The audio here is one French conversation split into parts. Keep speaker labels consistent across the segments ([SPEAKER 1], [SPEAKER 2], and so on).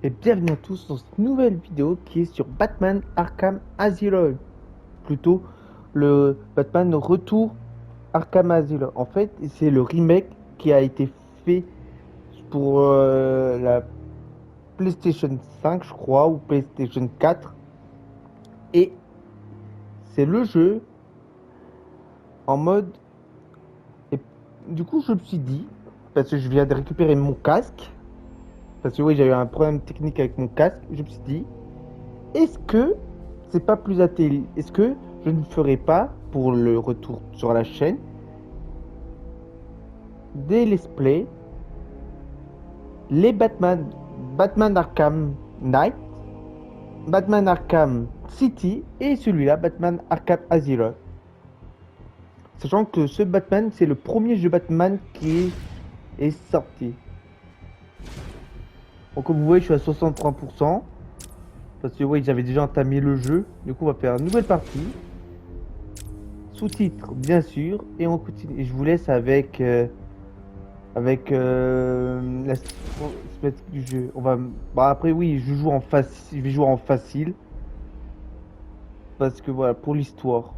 [SPEAKER 1] Et bienvenue à tous dans cette nouvelle vidéo qui est sur Batman Arkham Asylum. Plutôt le Batman Retour Arkham Asylum. En fait, c'est le remake qui a été fait pour la PlayStation 5, je crois, ou PlayStation 4. Et c'est le jeu en mode... Et du coup, je me suis dit, parce que je viens de récupérer mon casque, parce que oui, j'ai eu un problème technique avec mon casque, je me suis dit, est-ce que c'est pas plus intelligent? Est-ce que je ne ferai pas, pour le retour sur la chaîne, des let's play, les Batman Arkham Knight, Batman Arkham City et celui-là, Batman Arkham Asylum. Sachant que ce Batman, c'est le premier jeu Batman qui est sorti. Donc comme vous voyez, je suis à 63%. Parce que oui, j'avais déjà entamé le jeu. Du coup, on va faire une nouvelle partie. Sous-titres, bien sûr. Et on continue. Et je vous laisse avec la cinématique du jeu. On va. Bah après oui, je joue en facile. Je vais jouer en facile. Parce que voilà, pour l'histoire.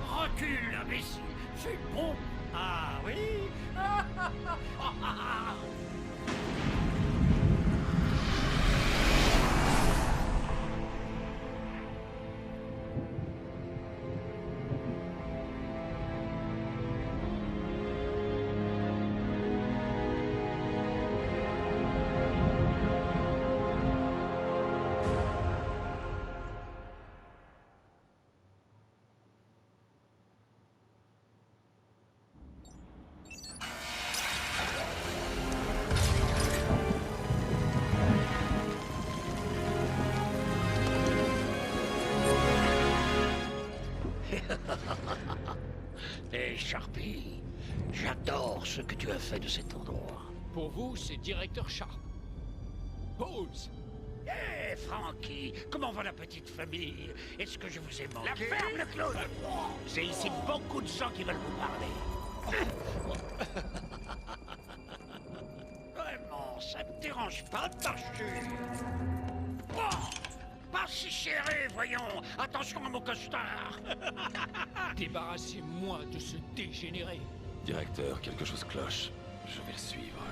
[SPEAKER 2] Recule, imbécile. C'est bon. Ah oui. Hé, Sharpie, j'adore ce que tu as fait de cet endroit.
[SPEAKER 3] Pour vous, c'est directeur Sharp. Pause.
[SPEAKER 2] Hé, Frankie, comment va la petite famille? Est-ce que je vous ai manqué? La ferme, le clown. J'ai ici beaucoup de gens qui veulent vous parler. Vraiment, ça ne dérange pas de marcher. Pas si serré, voyons. Attention à mon costard.
[SPEAKER 3] Débarrassez-moi de ce dégénéré.
[SPEAKER 4] Directeur, quelque chose cloche. Je vais le suivre.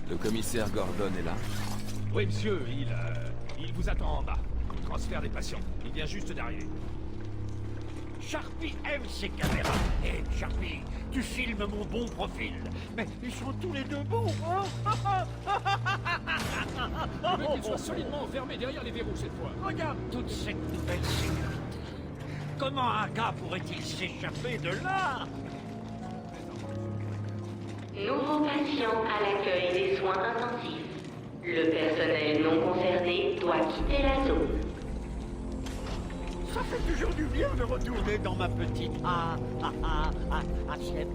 [SPEAKER 4] Le commissaire Gordon est là?
[SPEAKER 5] Oui, monsieur, il vous attend en bas. Transfert des patients. Il vient juste d'arriver.
[SPEAKER 2] Sharpie aime ses caméras. Hé, Sharpie, tu filmes mon bon profil. Mais ils sont tous les deux bons, hein?
[SPEAKER 3] Je veux qu'il soit solidement enfermé derrière les verrous cette fois.
[SPEAKER 2] Regarde toute cette nouvelle sécurité. Comment un gars pourrait-il s'échapper de là?
[SPEAKER 6] Nouveau patient à l'accueil des soins intensifs. Le personnel non concerné doit quitter la zone.
[SPEAKER 2] Ça fait toujours du bien de retourner dans ma petite assiette.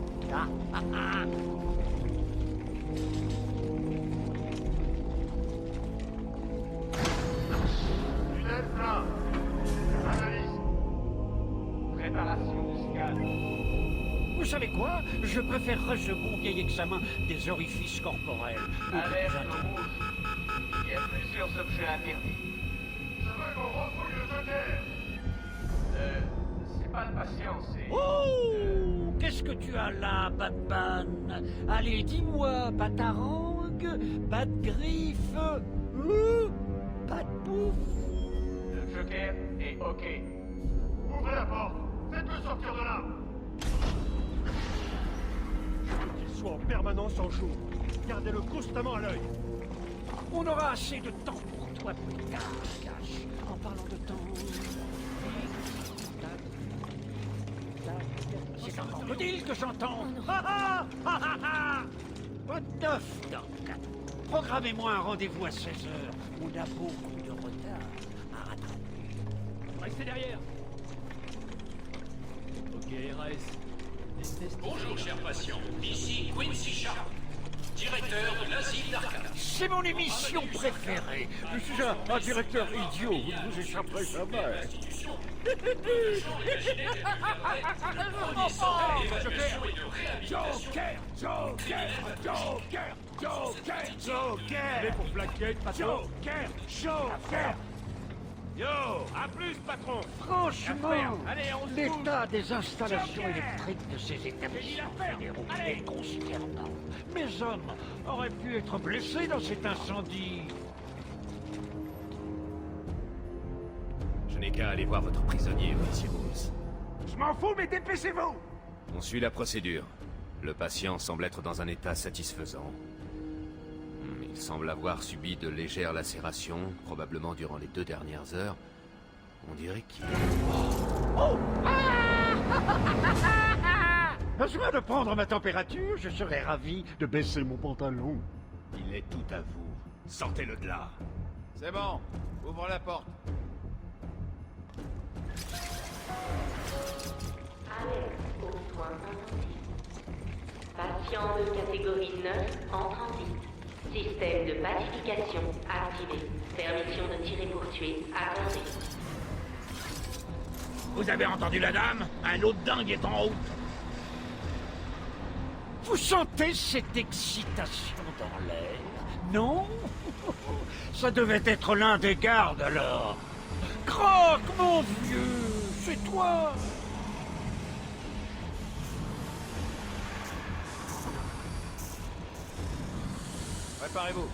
[SPEAKER 2] vous savez quoi? Je préférerais ce bon vieil examen des orifices corporels.
[SPEAKER 7] Alerte rouge. Il y a plusieurs objets interdits. C'est pas le patient, c'est...
[SPEAKER 2] Oh! Qu'est-ce que tu as là, Batman? Allez, dis-moi, Batarangue, Bat-Griffe, Bat-Pouf?
[SPEAKER 7] Le Joker est OK.
[SPEAKER 5] Ouvrez la porte. Faites-le sortir de là. Je veux qu'il soit en permanence en jour. Gardez-le constamment à l'œil.
[SPEAKER 2] On aura assez de temps pour toi plus tard, Cash. En parlant de temps... C'est un crocodile que j'entends. Pas de neuf, Doc. Programmez-moi un rendez-vous à 16h. On a beaucoup de retard à rattraper.
[SPEAKER 3] Restez derrière. Ok, RS.
[SPEAKER 8] Bonjour, chers patients. Ici Quincy Sharp, directeur de l'asile d'Arkham.
[SPEAKER 2] C'est mon émission préférée. Je suis un directeur idiot. Vous ne vous échapperez jamais.
[SPEAKER 5] Allez pour Blackgate, patron. Joker. Yo, à plus, patron.
[SPEAKER 2] Franchement,
[SPEAKER 5] Allez, on se
[SPEAKER 2] l'état des installations électriques de ces établissements fédéraux est consternant. Mes hommes auraient pu être blessés dans cet incendie.
[SPEAKER 5] Je n'ai qu'à aller voir votre prisonnier, officier Rose. Je m'en fous, mais dépêchez-vous. On suit la procédure. Le patient semble être dans un état satisfaisant. Il semble avoir subi de légères lacérations, probablement durant les 2 dernières heures. On dirait qu'il...
[SPEAKER 2] Besoin de prendre ma température, je serais ravi de baisser mon pantalon.
[SPEAKER 5] Il est tout à vous. Sortez-le de là.
[SPEAKER 4] C'est bon, ouvre la porte.
[SPEAKER 6] Alerte aux soins intensifs. Patient de catégorie 9 en transit. Système de pacification activé. Permission de tirer pour tuer accordée.
[SPEAKER 2] Vous avez entendu la dame? Un autre dingue est en route. Vous sentez cette excitation dans l'air? Non? Ça devait être l'un des gardes alors. Croque, mon vieux, c'est toi.
[SPEAKER 5] Préparez-vous.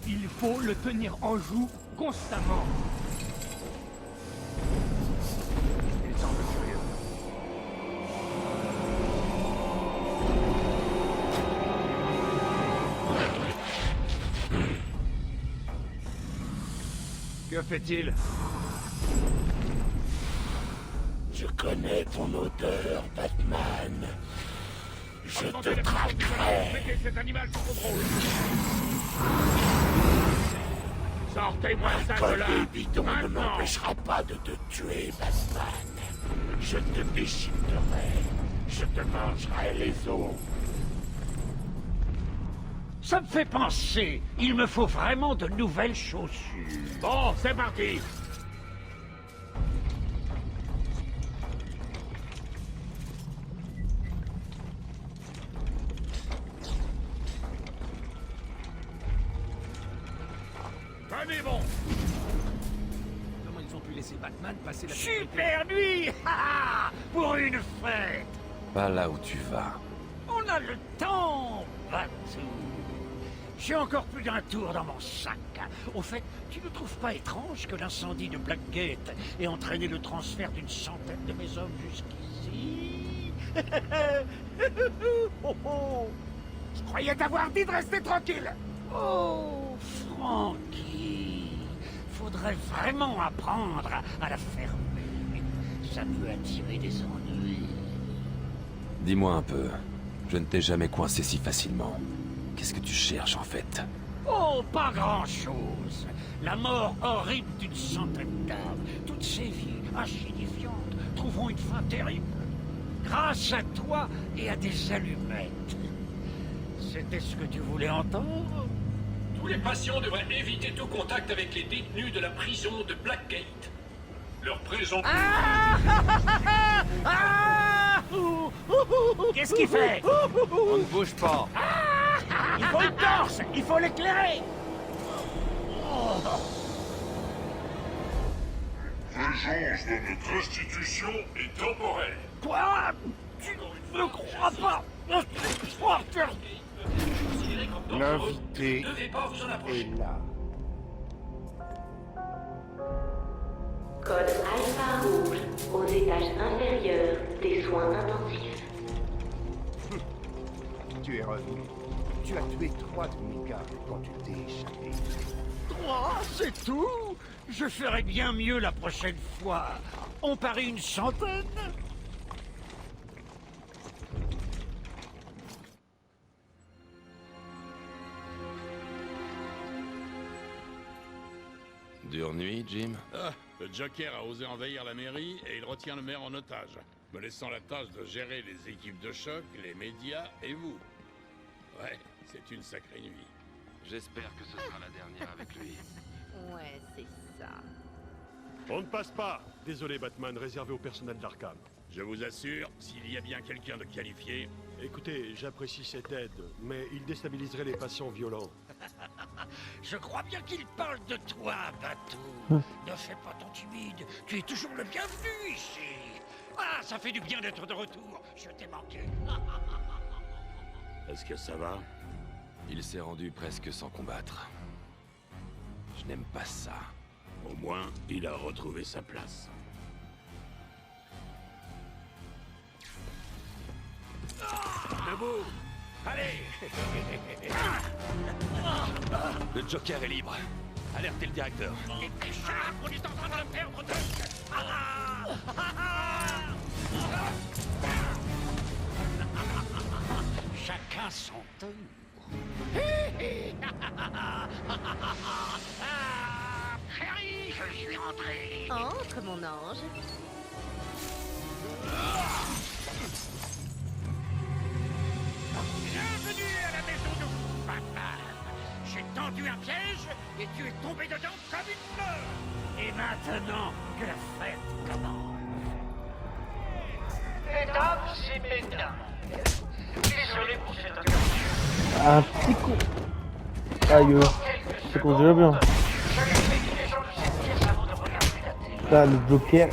[SPEAKER 3] Il faut le tenir en joue constamment.
[SPEAKER 5] Il semble curieux. Que fait-il?
[SPEAKER 2] Je connais ton odeur, Batman. Je te traquerai.
[SPEAKER 5] Mettez cet animal sous contrôle. Sortez-moi ça de là.
[SPEAKER 2] bidon ne
[SPEAKER 5] Maintenant.
[SPEAKER 2] m'empêchera pas de te tuer, Batman. Je te déchiqueterai. Je te mangerai les os. Ça me fait penser, il me faut vraiment de nouvelles chaussures.
[SPEAKER 5] Bon, c'est parti. Tenez bon.
[SPEAKER 3] Comment ils ont pu laisser Batman passer la sécurité?
[SPEAKER 2] Super nuit pour une fête.
[SPEAKER 4] Pas là où tu vas.
[SPEAKER 2] On a le temps, Batou. J'ai encore plus d'un tour dans mon sac. Au fait, tu ne trouves pas étrange que l'incendie de Blackgate ait entraîné le transfert d'une centaine de mes hommes jusqu'ici? Oh, oh.
[SPEAKER 5] Je croyais t'avoir dit de rester tranquille.
[SPEAKER 2] Oh, Frankie, faudrait vraiment apprendre à la fermer. Ça peut attirer des ennuis.
[SPEAKER 4] Dis-moi un peu. Je ne t'ai jamais coincé si facilement. Qu'est-ce que tu cherches en fait?
[SPEAKER 2] Oh, pas grand-chose. La mort horrible d'une centaine d'âmes. Toutes ces vies insignifiantes trouveront une fin terrible. Grâce à toi et à des allumettes. C'était ce que tu voulais entendre?
[SPEAKER 8] Tous les patients devraient éviter tout contact avec les détenus de la prison de Blackgate. Leur prison...
[SPEAKER 2] Ah Qu'est-ce qu'il fait?
[SPEAKER 5] On ne bouge pas.
[SPEAKER 2] Il faut une torche! Il faut l'éclairer!
[SPEAKER 9] Vengeance de notre institution est temporaire.
[SPEAKER 2] Quoi? Tu ne crois pas?
[SPEAKER 9] L'invité
[SPEAKER 8] Ne devez pas vous en approcher.
[SPEAKER 9] est là.
[SPEAKER 6] Code Alpha Rouge aux étages inférieurs des soins intensifs.
[SPEAKER 9] Tu es revenu. Tu as tué 3 de mes gars quand tu t'es échappé.
[SPEAKER 2] 3, c'est tout? Je ferai bien mieux la prochaine fois. On parie une centaine?
[SPEAKER 4] Dure nuit, Jim?
[SPEAKER 10] Ah, le Joker a osé envahir la mairie et il retient le maire en otage, me laissant la tâche de gérer les équipes de choc, les médias et vous. Ouais, c'est une sacrée nuit.
[SPEAKER 4] J'espère que ce sera la dernière avec lui.
[SPEAKER 11] Ouais, c'est ça.
[SPEAKER 12] On ne passe pas. Désolé Batman, réservé au personnel d'Arkham.
[SPEAKER 10] Je vous assure, s'il y a bien quelqu'un de qualifié...
[SPEAKER 12] Écoutez, j'apprécie cette aide, mais il déstabiliserait les patients violents.
[SPEAKER 2] Je crois bien qu'il parle de toi, Batou. Ne fais pas ton timide. Tu es toujours le bienvenu ici. Ah, ça fait du bien d'être de retour. Je t'ai manqué.
[SPEAKER 10] Est-ce que ça va?
[SPEAKER 4] Il s'est rendu presque sans combattre. Je n'aime pas ça.
[SPEAKER 10] Au moins, il a retrouvé sa place.
[SPEAKER 2] Debout. Allez.
[SPEAKER 4] Le Joker est libre. Alertez le directeur.
[SPEAKER 2] Échappe, on est en train de le perdre de... Chacun son tour. Chérie, je suis rentré.
[SPEAKER 11] Entre, mon ange.
[SPEAKER 2] Bienvenue à la maison de Batman. J'ai tendu un piège et tu es tombé dedans comme une fleur. Et maintenant que la fête commence.
[SPEAKER 7] Mesdames et mesdames, désolé pour cette interruption.
[SPEAKER 1] Un petit coup. Aïe, c'est qu'on dirait bien.
[SPEAKER 7] Je laisse tous les gens de cette pièce avant de regarder la télé.
[SPEAKER 1] Là, le Joker.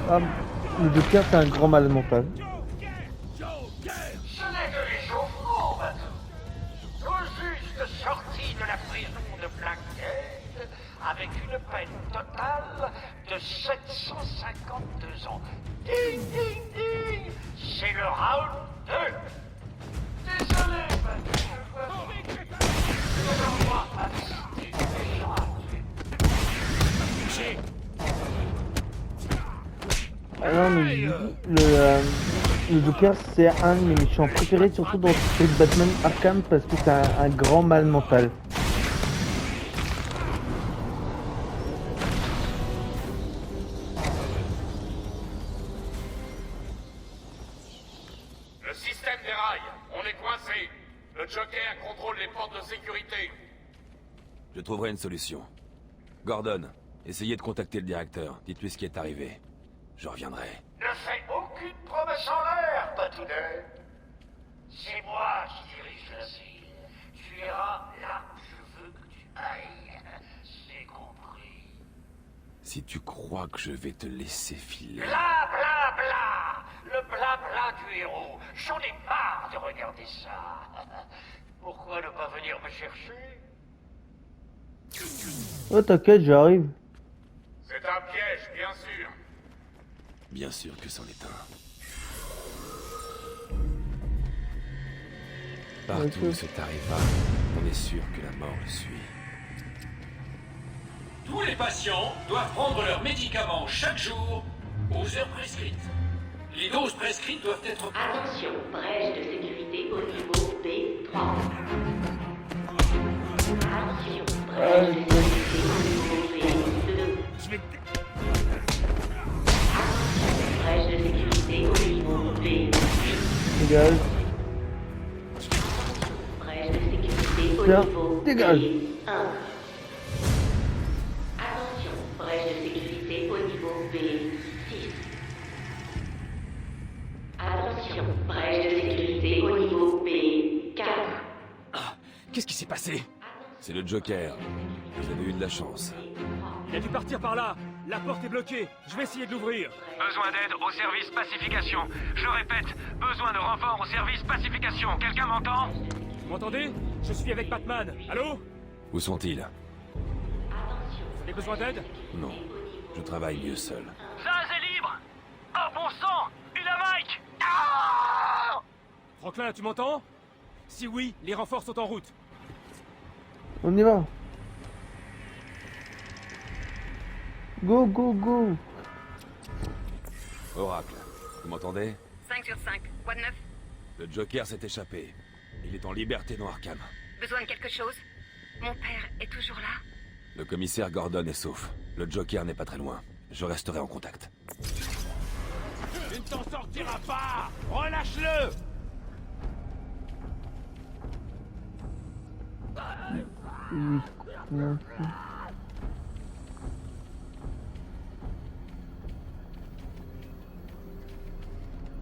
[SPEAKER 1] Ah, le Joker, c'est un grand mal mental.
[SPEAKER 7] Ce n'est que l'échauffement, Batou. Tout juste sorti de la prison de Blackgate avec une peine totale de 752 ans. Ding, ding, ding. C'est le round 2. Désolé, Batou. Je dois assister des méchants à tuer.
[SPEAKER 1] Ah non, mais le Joker, c'est un de mes méchants préférés, surtout dans le Batman Arkham, parce que c'est un grand mal mental.
[SPEAKER 9] Le système déraille. On est coincé. Le Joker contrôle les portes de sécurité.
[SPEAKER 4] Je trouverai une solution. Gordon, essayez de contacter le directeur. Dites-lui ce qui est arrivé. Je reviendrai.
[SPEAKER 7] Ne fais aucune promesse en l'air, Patounet. C'est moi qui dirige l'asile. Tu iras là où je veux que tu ailles. C'est compris.
[SPEAKER 4] Si tu crois que je vais te laisser filer...
[SPEAKER 7] Bla bla bla. Le bla bla du héros. J'en ai marre de regarder ça. Pourquoi ne pas venir me chercher?
[SPEAKER 1] Oh, t'inquiète, j'arrive.
[SPEAKER 9] C'est un piège, bien sûr.
[SPEAKER 4] Bien sûr que c'en est un. Partout où cet arriva, on est sûr que la mort le suit.
[SPEAKER 8] Tous les patients doivent prendre leurs médicaments chaque jour aux heures prescrites. Les doses prescrites doivent être...
[SPEAKER 6] Attention, brèche de sécurité au niveau B3. Attention, brèche de sécurité au niveau B2. Brèche de sécurité au niveau B8.
[SPEAKER 1] Dégage.
[SPEAKER 6] Brèche de sécurité au
[SPEAKER 1] Tiens,
[SPEAKER 6] niveau
[SPEAKER 1] dégage.
[SPEAKER 6] B1. Attention, brèche de sécurité au niveau B4.
[SPEAKER 4] Ah, qu'est-ce qui s'est passé? C'est le Joker. Vous avez eu de la chance.
[SPEAKER 13] Il a dû partir par là. La porte est bloquée. Je vais essayer de l'ouvrir.
[SPEAKER 14] Besoin d'aide au service pacification. Je répète, besoin de renfort au service pacification. Quelqu'un m'entend?
[SPEAKER 13] Vous m'entendez? Je suis avec Batman. Allô?
[SPEAKER 4] Où sont-ils?
[SPEAKER 13] Vous avez besoin d'aide?
[SPEAKER 4] Non. Je travaille mieux seul.
[SPEAKER 14] Zaz est libre! Oh bon sang! Il a Mike! Ah!
[SPEAKER 13] Franklin, tu m'entends? Si oui, les renforts sont en route.
[SPEAKER 1] On y va. Go, go, go.
[SPEAKER 4] Oracle, vous m'entendez?
[SPEAKER 11] 5 sur 5. Quoi de neuf?
[SPEAKER 4] Le Joker s'est échappé. Il est en liberté dans Arkham.
[SPEAKER 11] Besoin de quelque chose? Mon père est toujours là?
[SPEAKER 4] Le commissaire Gordon est sauf. Le Joker n'est pas très loin. Je resterai en contact.
[SPEAKER 2] Tu ne t'en sortiras pas! Relâche-le!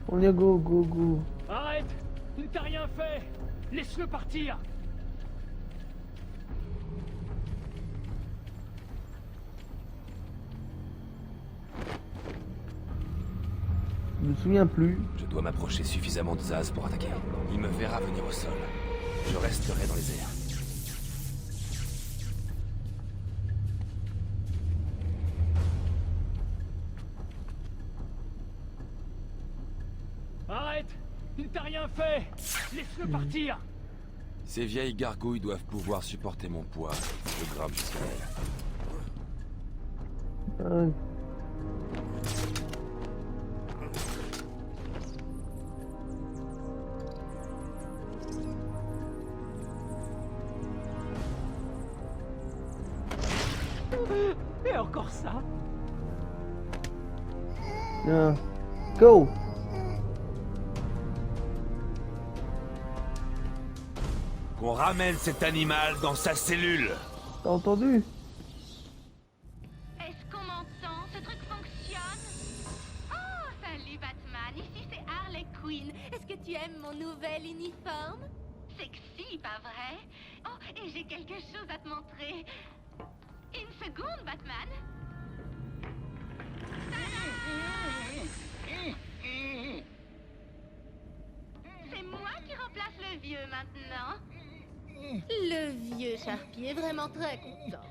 [SPEAKER 1] On y est, go, go, go.
[SPEAKER 13] Arrête! Il t'a rien fait! Laisse-le partir!
[SPEAKER 1] Je me souviens plus.
[SPEAKER 4] Je dois m'approcher suffisamment de Zaz pour attaquer. Il me verra venir au sol. Je resterai dans les airs.
[SPEAKER 13] Arrête! Il t'a rien fait! Laisse-le partir!
[SPEAKER 4] Ces vieilles gargouilles doivent pouvoir supporter mon poids. Je grimpe jusqu'à elles.
[SPEAKER 13] Et encore ça?
[SPEAKER 1] Go!
[SPEAKER 4] Qu'on ramène cet animal dans sa cellule!
[SPEAKER 1] T'as entendu?
[SPEAKER 11] Est-ce qu'on m'entend? Ce truc fonctionne? Oh, salut Batman, ici c'est Harley Quinn. Est-ce que tu aimes mon nouvel uniforme? Sexy, pas vrai? Oh, et j'ai quelque chose à te montrer. Une seconde, Batman. C'est moi qui remplace le vieux maintenant. Le vieux Sharpie est vraiment très content.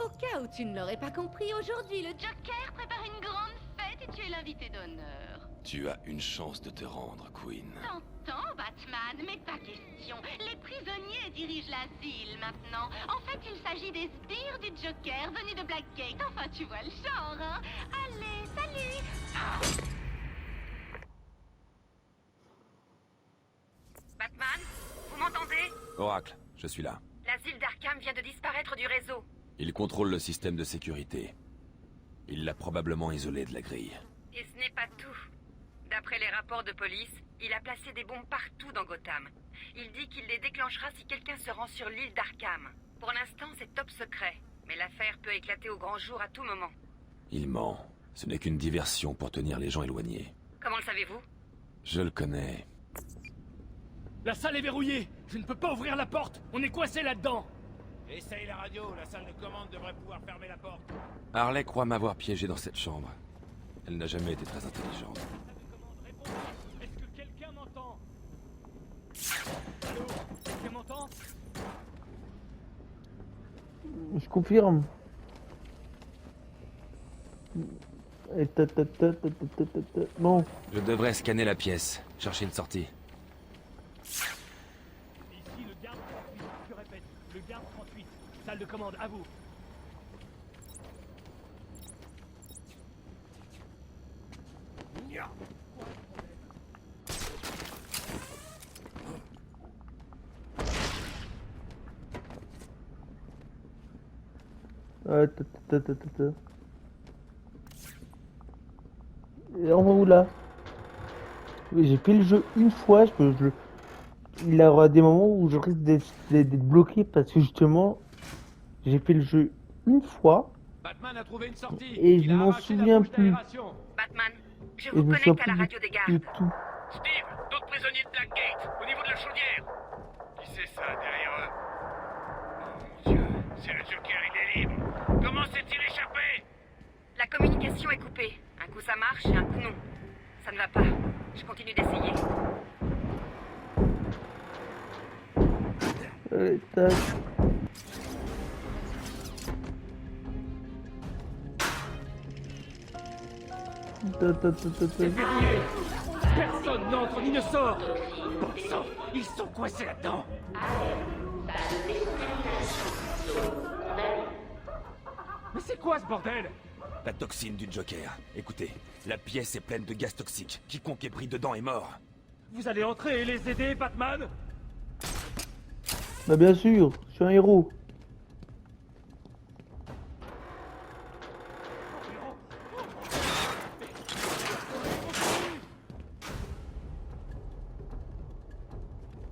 [SPEAKER 11] Au cas où tu ne l'aurais pas compris, aujourd'hui, le Joker prépare une grande fête et tu es l'invité d'honneur.
[SPEAKER 4] Tu as une chance de te rendre, Queen.
[SPEAKER 11] T'entends, Batman, mais pas question. Les prisonniers dirigent l'asile maintenant. En fait, il s'agit des sbires du Joker venus de Blackgate. Enfin, tu vois le genre, hein? Allez, salut! Batman, vous m'entendez?
[SPEAKER 4] Oracle, je suis là.
[SPEAKER 11] L'asile d'Arkham vient de disparaître du réseau.
[SPEAKER 4] Il contrôle le système de sécurité. Il l'a probablement isolé de la grille.
[SPEAKER 11] Et ce n'est pas tout. D'après les rapports de police, il a placé des bombes partout dans Gotham. Il dit qu'il les déclenchera si quelqu'un se rend sur l'île d'Arkham. Pour l'instant, c'est top secret. Mais l'affaire peut éclater au grand jour à tout moment.
[SPEAKER 4] Il ment. Ce n'est qu'une diversion pour tenir les gens éloignés.
[SPEAKER 11] Comment le savez-vous?
[SPEAKER 4] Je le connais.
[SPEAKER 13] La salle est verrouillée! Je ne peux pas ouvrir la porte! On est coincé là-dedans!
[SPEAKER 2] Essaye la radio, la salle de commande devrait pouvoir fermer la porte.
[SPEAKER 4] Harley croit m'avoir piégé dans cette chambre. Elle n'a jamais été très intelligente.
[SPEAKER 13] Est-ce que quelqu'un m'entend? Allô? Quelqu'un m'entend?
[SPEAKER 1] Je confirme. Non.
[SPEAKER 4] Je devrais scanner la pièce, chercher une sortie.
[SPEAKER 13] Ici le garde 38, je répète, le garde 38. Salle de commande, à vous.
[SPEAKER 1] Et on va où là? J'ai fait le jeu une fois, il y aura des moments où je risque d'être bloqué parce que justement j'ai fait le jeu une fois.
[SPEAKER 2] Batman a trouvé une sortie.
[SPEAKER 1] Et je m'en souviens plus.
[SPEAKER 11] Batman, je
[SPEAKER 1] Et
[SPEAKER 11] vous
[SPEAKER 1] je me
[SPEAKER 11] connecte
[SPEAKER 1] souviens
[SPEAKER 11] à la
[SPEAKER 1] plus
[SPEAKER 11] radio des gardes.
[SPEAKER 1] du tout.
[SPEAKER 14] Steve, d'autres prisonniers de Blackgate, au niveau de la chaudière.
[SPEAKER 9] Qui c'est ça, derrière eux? Oh mon Dieu, c'est le Joker, il est libre. Comment s'est-il échappé?
[SPEAKER 15] La communication est coupée. Un coup ça marche et un coup non. Ça ne va pas. Je continue d'essayer.
[SPEAKER 1] Allez, tac.
[SPEAKER 13] Personne n'entre ni ne sort. Bon sang, ils sont coincés là-dedans. Mais c'est quoi ce bordel?
[SPEAKER 4] La toxine du Joker. Écoutez, la pièce est pleine de gaz toxiques. Quiconque est pris dedans est mort.
[SPEAKER 13] Vous allez entrer et les aider, Batman?
[SPEAKER 1] Bah bien sûr, je suis un héros.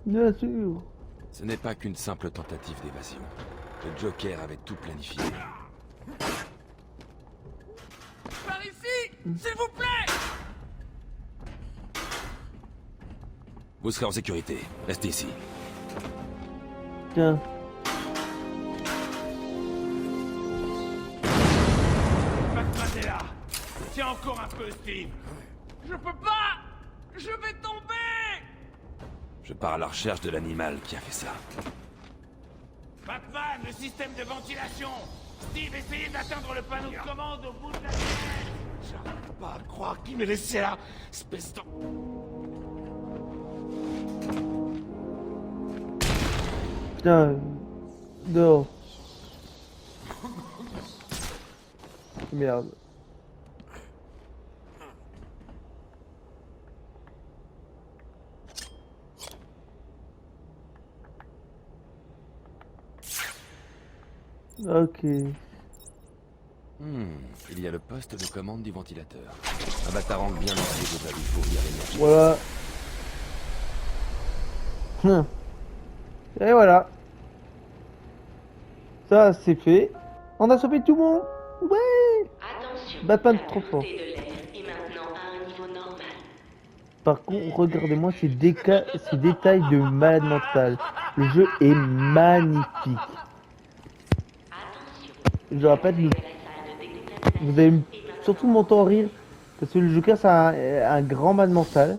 [SPEAKER 1] Bien sûr.
[SPEAKER 4] Ce n'est pas qu'une simple tentative d'évasion. Le Joker avait tout planifié.
[SPEAKER 14] Par ici, s'il vous plaît!
[SPEAKER 4] Vous serez en sécurité. Restez ici.
[SPEAKER 1] Tiens.
[SPEAKER 13] Batman est là. Tiens encore un peu, Steve.
[SPEAKER 14] Je peux pas! Je vais tomber!
[SPEAKER 4] Je pars à la recherche de l'animal qui a fait ça.
[SPEAKER 9] Batman, le système de ventilation! Steve, essayez d'atteindre le panneau de commande au bout de la tête! J'arrive pas à croire qu'il m'ait laissé là, espèce de...
[SPEAKER 1] Putain. Dehors. Merde. Ok.
[SPEAKER 4] Il y a le poste de commande du ventilateur. Un batarang bien entier doit lui fournir l'énergie.
[SPEAKER 1] Voilà. Et voilà. Ça, c'est fait. On a sauvé tout le monde. Ouais.
[SPEAKER 6] Attention,
[SPEAKER 1] Batman
[SPEAKER 6] la
[SPEAKER 1] trop fort.
[SPEAKER 6] pureté de l'air est maintenant à un niveau normal.
[SPEAKER 1] Par contre, regardez-moi ces détails de malade mental. Le jeu est magnifique. Je répète, vous allez surtout m'entendre rire parce que le Joker c'est un grand mal mental.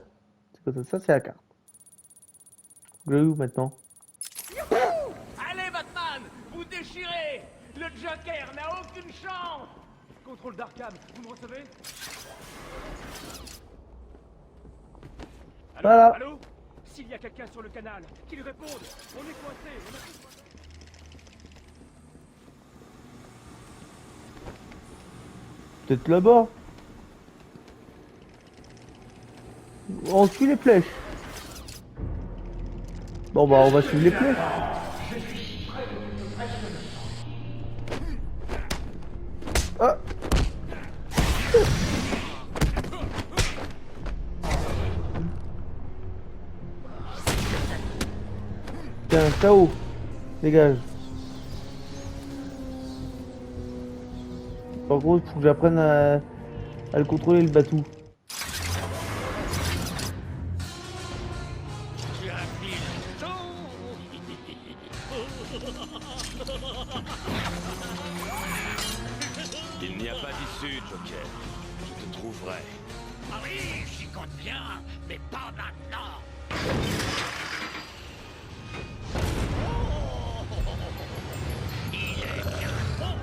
[SPEAKER 1] C'est comme ça, c'est la carte. Vous l'avez où maintenant?
[SPEAKER 13] Allez, Batman, vous déchirez. Le Joker n'a aucune chance. Contrôle d'Arkham, vous me recevez? Allô,
[SPEAKER 1] Voilà.
[SPEAKER 13] allô? S'il y a quelqu'un sur le canal, qu'il réponde. On est coincé.
[SPEAKER 1] Peut-être là-bas. On suit les flèches. Bon bah on va suivre les flèches. Ah. Tiens, KO. Dégage. Par contre, faut que j'apprenne à le contrôler le bateau.
[SPEAKER 5] Il n'y a pas d'issue, Joker. Je te trouverai.
[SPEAKER 2] Ah oui, j'y compte bien, mais pas maintenant. Il est bien bon.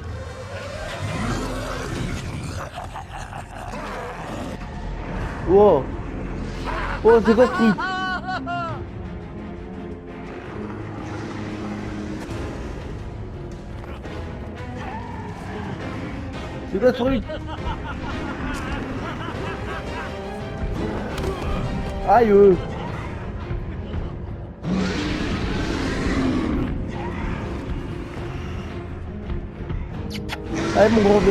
[SPEAKER 1] Wow. Oh, c'est quoi ce truc? C'est quoi ce truc? Aïe. Allez mon grand B.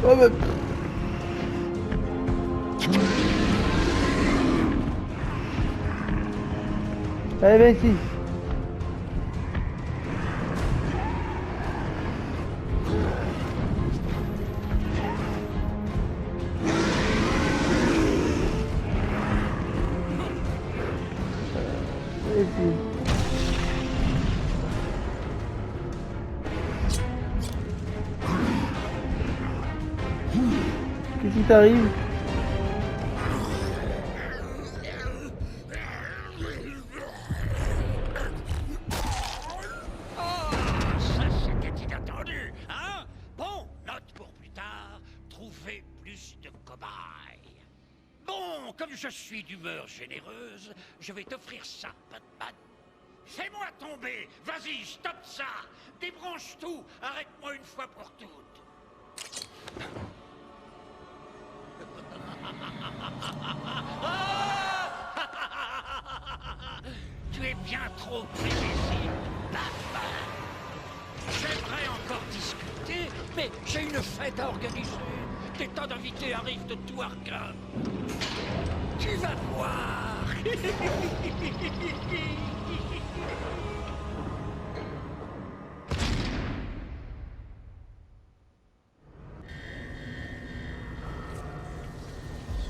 [SPEAKER 1] Oh bah. Allez, viens ici. qui t'arrive?
[SPEAKER 2] Ça, c'était inattendu, hein? Bon, note pour plus tard, trouver plus de cobayes. Bon, comme je suis d'humeur généreuse, je vais t'offrir ça, Batman. Fais-moi tomber, vas-y, stoppe ça. Débranche tout, arrête-moi une fois pour toutes. Tu es bien trop prévisible, Batman. J'aimerais encore discuter, mais j'ai une fête à organiser. Des tas d'invités arrivent de tout Arkham. Tu vas voir.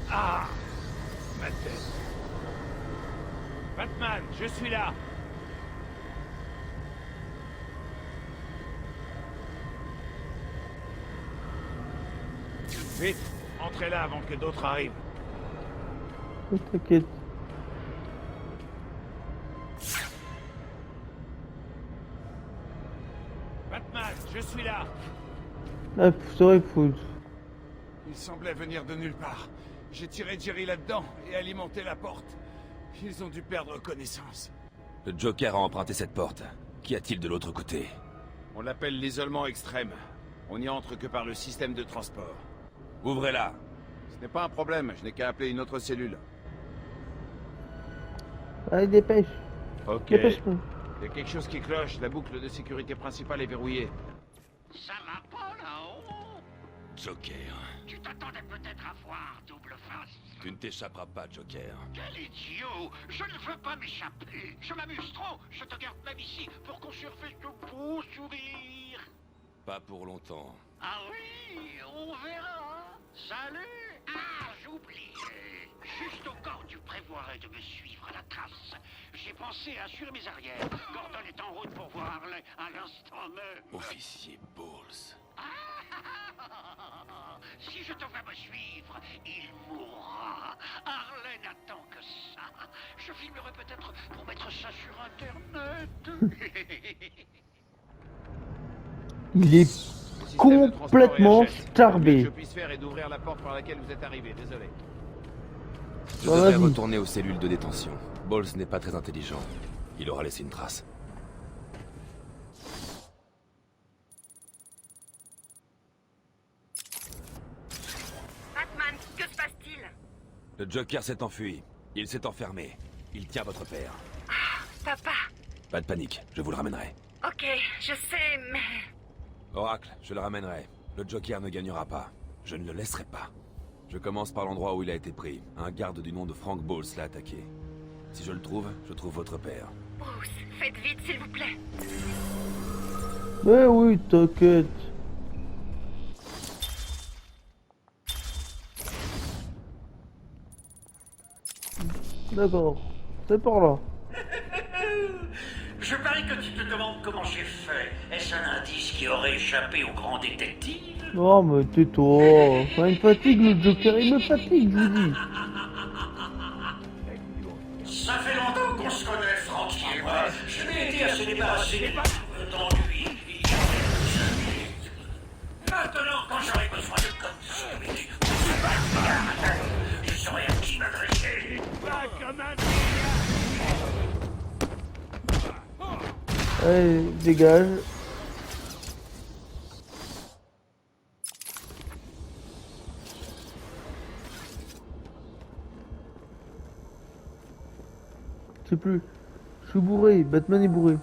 [SPEAKER 9] Ah, ma tête. Batman, je suis là. Vite, entrez là avant que d'autres arrivent.
[SPEAKER 1] Oh, t'inquiète.
[SPEAKER 9] Batman, je suis là.
[SPEAKER 1] Ah, c'est vrai, faut...
[SPEAKER 9] Il semblait venir de nulle part. J'ai tiré Jerry là-dedans et alimenté la porte. Ils ont dû perdre connaissance.
[SPEAKER 4] Le Joker a emprunté cette porte. Qu'y a-t-il de l'autre côté?
[SPEAKER 9] On l'appelle l'isolement extrême. On n'y entre que par le système de transport.
[SPEAKER 4] Ouvrez-la.
[SPEAKER 9] Ce n'est pas un problème, je n'ai qu'à appeler une autre cellule.
[SPEAKER 1] Allez, dépêche.
[SPEAKER 9] Ok.
[SPEAKER 1] Dépêche-toi.
[SPEAKER 9] Il y a quelque chose qui cloche, la boucle de sécurité principale est verrouillée.
[SPEAKER 2] Ça va pas là-haut?
[SPEAKER 4] Joker.
[SPEAKER 2] Tu t'attendais peut-être à voir double face.
[SPEAKER 4] Tu ne t'échapperas pas, Joker.
[SPEAKER 2] Quel idiot! Je ne veux pas m'échapper. Je m'amuse trop. Je te garde même ici pour conserver ce beau sourire.
[SPEAKER 4] Pas pour longtemps.
[SPEAKER 2] Ah oui, on verra. Salut! Ah, j'oubliais. Juste au cas où tu prévoirais de me suivre à la trace, j'ai pensé à assurer mes arrières. Gordon est en route pour voir Harley à l'instant même.
[SPEAKER 4] Officier Bowles.
[SPEAKER 2] Si je te fais me suivre, il mourra. Harley n'attend que ça. Je filmerai peut-être pour mettre ça sur Internet.
[SPEAKER 1] Il est complètement starbé.
[SPEAKER 9] Ce que je puisse faire est d'ouvrir la porte par laquelle vous êtes arrivé, désolé.
[SPEAKER 4] Je devrais retourner aux cellules de détention. Bowles n'est pas très intelligent. Il aura laissé une trace.
[SPEAKER 15] Batman, que se passe-t-il?
[SPEAKER 4] Le Joker s'est enfui. Il s'est enfermé. Il tient votre père.
[SPEAKER 15] Papa.
[SPEAKER 4] Pas de panique, je vous le ramènerai.
[SPEAKER 15] Ok, je sais, mais...
[SPEAKER 4] Oracle, je le ramènerai. Le Joker ne gagnera pas. Je ne le laisserai pas. Je commence par l'endroit où il a été pris. Un garde du nom de Frank Bowles l'a attaqué. Si je le trouve, je trouve votre père.
[SPEAKER 15] Bruce, faites vite, s'il vous plaît.
[SPEAKER 1] Mais oui, t'inquiète. D'accord, c'est par là.
[SPEAKER 2] Je parie que tu te demandes comment j'ai fait. Est-ce un indice qui aurait échappé au grand détective?
[SPEAKER 1] Non, mais tais-toi. Enfin, il me fatigue le Joker, il me fatigue, je vous dis.
[SPEAKER 2] Ça fait longtemps qu'on se connaît, Francky et moi. Je n'ai été à se débarrasser d'ennui. Maintenant, quand j'aurai besoin de continuité, je saurai à qui m'adresser. Pas comme un...
[SPEAKER 1] Allez, dégage. Je sais plus. Je suis bourré. Batman est bourré.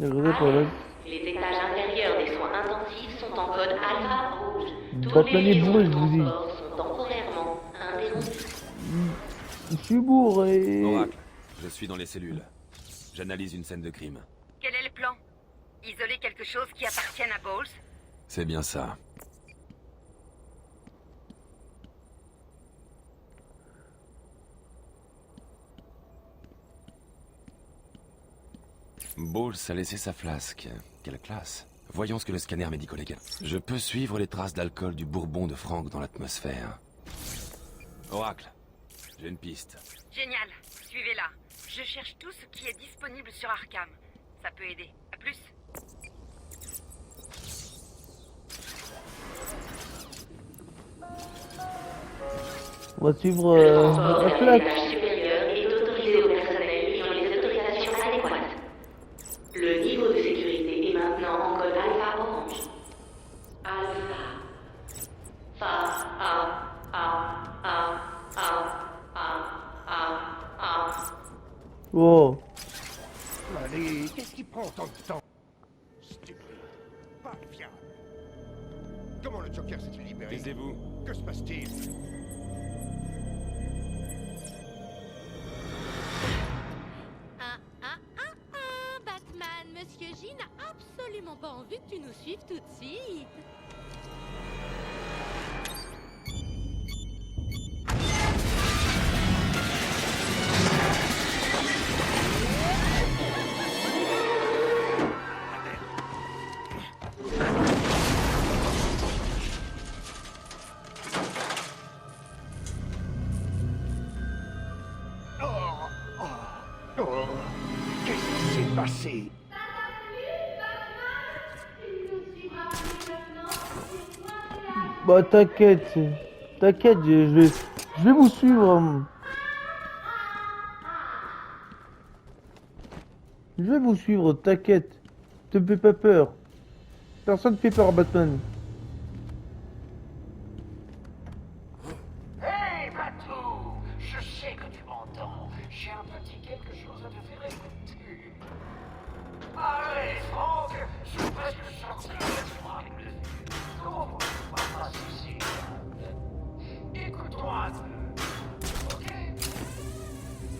[SPEAKER 6] Les étages intérieurs des soins intensifs sont en code alpha rouge.
[SPEAKER 1] Batman est bourré, je vous dis.
[SPEAKER 6] Sont temporairement interrompus.
[SPEAKER 1] Je suis bourré.
[SPEAKER 4] Oracle, je suis dans les cellules. J'analyse une scène de crime.
[SPEAKER 15] Quel est le plan? Isoler quelque chose qui appartienne à Bowles?
[SPEAKER 4] C'est bien ça. Bowles a laissé sa flasque. Quelle classe. Voyons ce que le scanner médico-légal. Je peux suivre les traces d'alcool du bourbon de Frank dans l'atmosphère. Oracle, j'ai une piste.
[SPEAKER 15] Génial. Suivez-la. Je cherche tout ce qui est disponible sur Arkham. Ça peut aider. À plus.
[SPEAKER 1] On va suivre
[SPEAKER 6] Le
[SPEAKER 1] la
[SPEAKER 6] transport vers
[SPEAKER 1] plaque.
[SPEAKER 6] l'étage supérieur est autorisé au personnel ayant les autorisations adéquates. Le niveau de sécurité est maintenant en code alpha orange. Alpha. Fa,
[SPEAKER 1] Oh.
[SPEAKER 9] Allez, qu'est-ce qui prend tant de temps? Stupide. Pas fiable. Comment le Joker s'est-il libéré?
[SPEAKER 5] Taisez-vous.
[SPEAKER 9] Que se passe-t-il?
[SPEAKER 11] Batman, Monsieur J n'a absolument pas envie que tu nous suives tout de suite.
[SPEAKER 9] Oh, qu'est-ce qui s'est passé?
[SPEAKER 1] Bah t'inquiète, t'inquiète, je vais vous suivre. Je vais vous suivre, t'inquiète. Te fais pas peur. Personne ne fait peur à Batman.
[SPEAKER 7] Hey, Matou! Je sais que tu m'entends. J'ai un petit quelque chose à te faire écouter. Allez, Franck! Je suis presque sorti de cette vue. Comment on va pas ici? Écoute-moi un peu. Ok?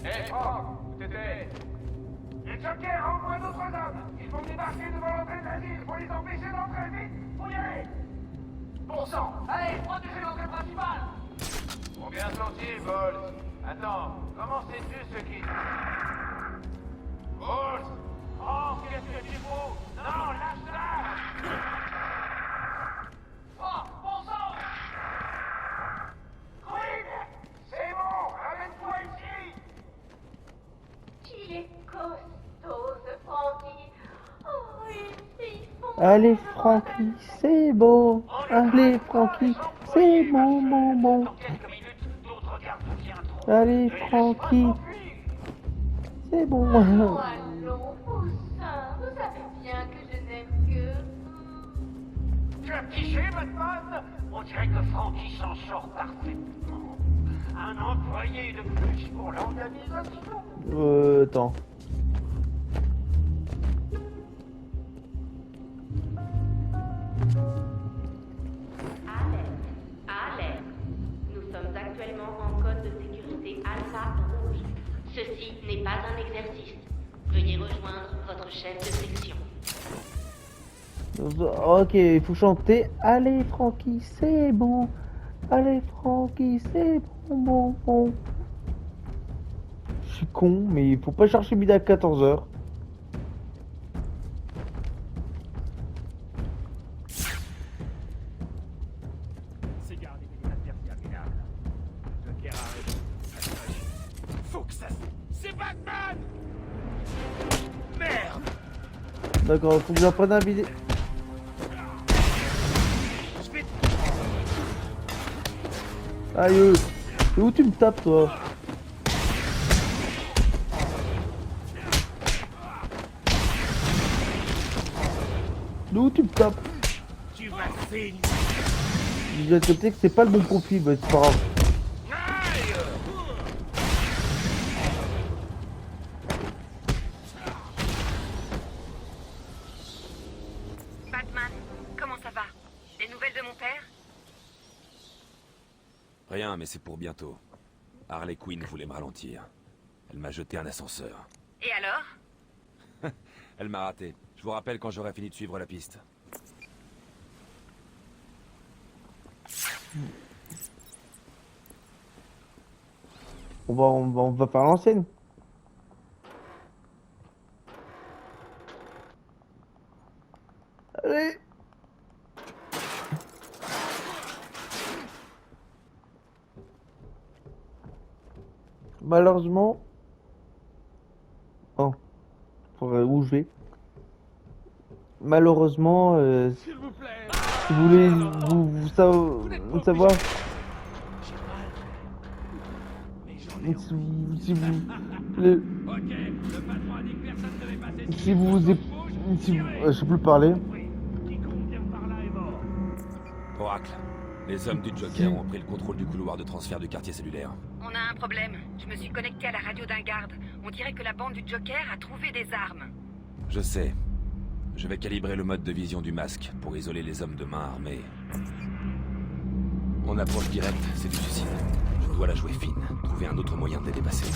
[SPEAKER 13] Hé, Franck, où t'étais?
[SPEAKER 7] Les Jokers envoient d'autres hommes. Ils vont débarquer devant l'entrée de la ville. Faut les empêcher d'entrer vite. Faut y aller. Bon sang. Allez, protégez l'entrée principale.
[SPEAKER 13] Bon, bien senti, Bolt. Attends, comment sais-tu ce qui... Bolt! Oh, qu'est-ce que tu fous? Non, lâche ça!
[SPEAKER 7] Oh, bon sang. Queen! C'est bon, ramène-toi ici.
[SPEAKER 11] Il est costaud, ce Frankie. Oh, il est si fort.
[SPEAKER 1] Allez Francky, c'est bon. Allez Francky, c'est bon, bon, bon. Allez Francky, c'est bon.
[SPEAKER 11] Oh, allons, poussin, vous savez bien que je n'aime que...
[SPEAKER 7] Tu as piché, Batman? On dirait que Frankie s'en sort parfaitement. Un employé de plus pour l'organisation.
[SPEAKER 1] Attends.
[SPEAKER 6] Alerte. Nous sommes actuellement en code de sécurité alpha rouge. Ceci n'est pas un exercice. Veuillez rejoindre votre chef de section.
[SPEAKER 1] Ok, il faut chanter. Allez Francky, c'est bon. Allez Francky, c'est bon, bon, bon. Je suis con, mais il faut pas chercher midi à 14h.
[SPEAKER 13] Ces gardes étaient des adversaires minables. Joker a raison. Faut que ça... C'est Batman! Merde!
[SPEAKER 1] D'accord, faut que j'apprenne à vider. Aïe, et où tu me tapes toi? D'où tu me tapes?
[SPEAKER 9] Tu vas finir.
[SPEAKER 1] Je vais accepter que c'est pas le bon profil, mais c'est pas grave.
[SPEAKER 15] Batman, comment ça va? Des nouvelles de mon père?
[SPEAKER 4] Rien, mais c'est pour bientôt. Harley Quinn voulait me ralentir. Elle m'a jeté un ascenseur.
[SPEAKER 15] Et alors?
[SPEAKER 4] Elle m'a raté. Je vous rappelle quand j'aurai fini de suivre la piste.
[SPEAKER 1] On va faire l'ancienne. Allez. Malheureusement... Oh. Où je vais. Malheureusement,
[SPEAKER 13] S'il vous plaît.
[SPEAKER 1] si vous voulez savoir... Si je sais plus parler.
[SPEAKER 4] Oracle, les hommes du Joker ont pris le contrôle du couloir de transfert du quartier cellulaire.
[SPEAKER 15] On a un problème. Je me suis connecté à la radio d'un garde. On dirait que la bande du Joker a trouvé des armes.
[SPEAKER 4] Je sais. Je vais calibrer le mode de vision du masque pour isoler les hommes de main armés. Mon approche directe, c'est du suicide. Je dois la jouer fine, trouver un autre moyen de les dépasser.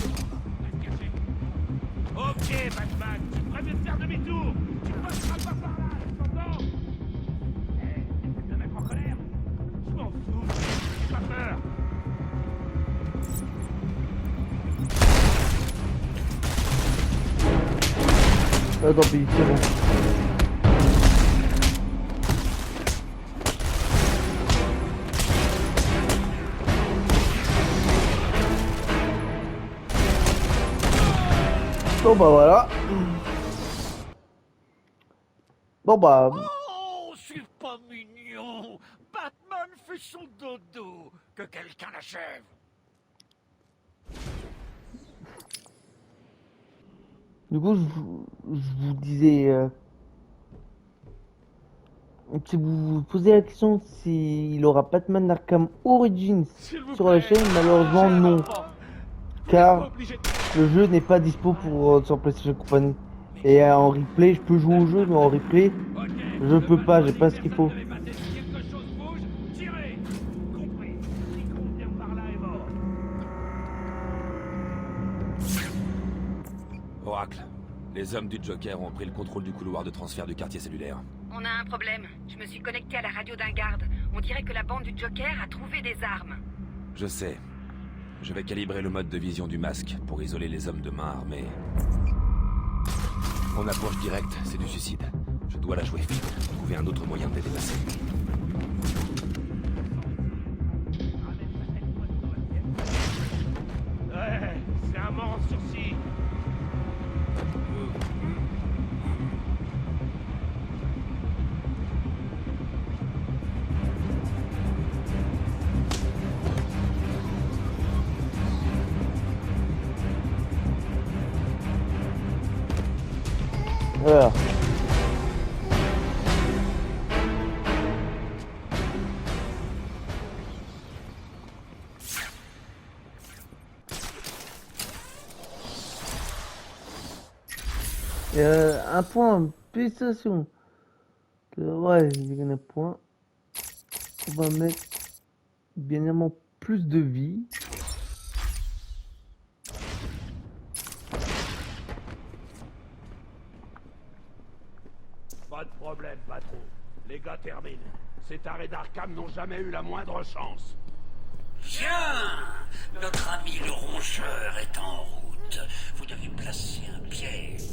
[SPEAKER 9] Ok, Batman, tu préviens de faire demi-tour. Tu passeras pas par là, tu t'entends? Hé, tu peux te mettre en colère? Je m'en fous, j'ai pas peur.
[SPEAKER 1] Ah, tant pis, c'est bon. Bon bah voilà. Bon bah...
[SPEAKER 2] Oh, c'est pas mignon. Batman fait son dodo. Que quelqu'un l'achève.
[SPEAKER 1] Du coup, je vous disais... si vous vous posez la question s'il aura Batman Arkham Origins sur la chaîne, malheureusement non. Car le jeu n'est pas dispo pour sur PlayStation Company. Et en replay, je peux jouer au jeu, mais en replay, je peux pas, j'ai pas ce qu'il faut.
[SPEAKER 4] Oracle, les hommes du Joker ont pris le contrôle du couloir de transfert du quartier cellulaire.
[SPEAKER 15] On a un problème. Je me suis connecté à la radio d'un garde. On dirait que la bande du Joker a trouvé des armes.
[SPEAKER 4] Je sais. Je vais calibrer le mode de vision du masque pour isoler les hommes de main armés. Mon approche directe, c'est du suicide. Je dois la jouer fine, trouver un autre moyen de les dépasser.
[SPEAKER 9] Ouais, c'est un mort en sursis.
[SPEAKER 1] Voilà. Un point, PlayStation. Ouais, il y en a un point. On va mettre bien évidemment plus de vie.
[SPEAKER 9] Pas de problème, patron. Les gars terminent. Ces tarés d'Arkham n'ont jamais eu la moindre chance.
[SPEAKER 2] Viens! Notre ami le rongeur est en route. Vous devez placer un piège.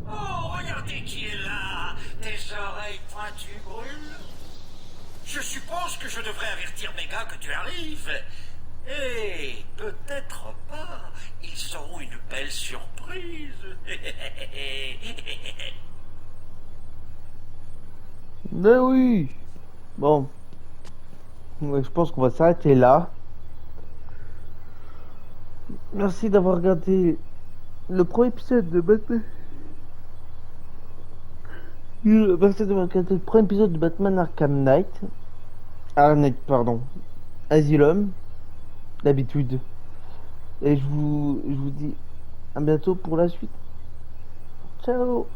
[SPEAKER 2] Oh, regardez qui est là! Tes oreilles pointues brûlent. Je suppose que je devrais avertir mes gars que tu arrives. Et peut-être pas. Ils auront une belle surprise.
[SPEAKER 1] Ben oui. Bon. Ouais, je pense qu'on va s'arrêter là. Merci d'avoir regardé le premier épisode de Batman. Merci d'avoir regardé le premier épisode de Batman Arkham Knight. Pardon. Asylum. D'habitude. Et je vous dis à bientôt pour la suite. Ciao.